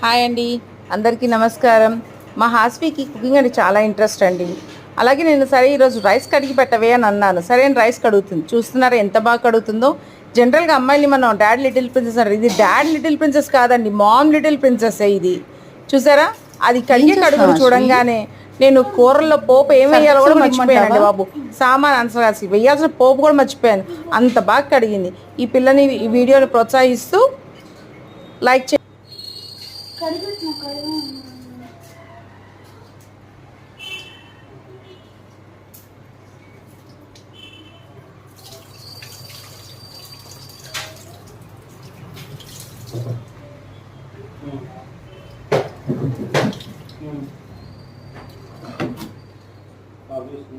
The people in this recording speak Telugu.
హాయ్ అండి, అందరికీ నమస్కారం. మా హాస్వీకి కుకింగ్ అంటే చాలా ఇంట్రెస్ట్ అండి. అలాగే నేను సరే ఈరోజు రైస్ కడిగి పెట్టవే అని అన్నాను. సరే అని రైస్ కడుగుతుంది. చూస్తున్నారా ఎంత బాగా కడుగుతుందో. జనరల్గా అమ్మాయిని మనం డాడ్ లిటిల్ ప్రిన్సెస్ అంటారు. ఇది డాడ్ లిటిల్ ప్రిన్సెస్ కాదండి, మామ్ లిటిల్ ప్రిన్సెస్ ఇది. చూసారా, అది ఏం కడిగే కడుగును చేస్తున్నావు అశ్వి? చూడంగానే నేను కూరల్లో పోపు ఏం వేయాలో కూడా సర్ఫెక్సల్ మర్చిపోయానండి ఇమ్మంటావా? బాబు. సామాన్ అసలు అసలు వేయాల్సిన పోపు కూడా మర్చిపోయాను. అంత బాగా కడిగింది. ఈ పిల్లని ఈ వీడియోని ప్రోత్సహిస్తూ లైక్ చే Obviously.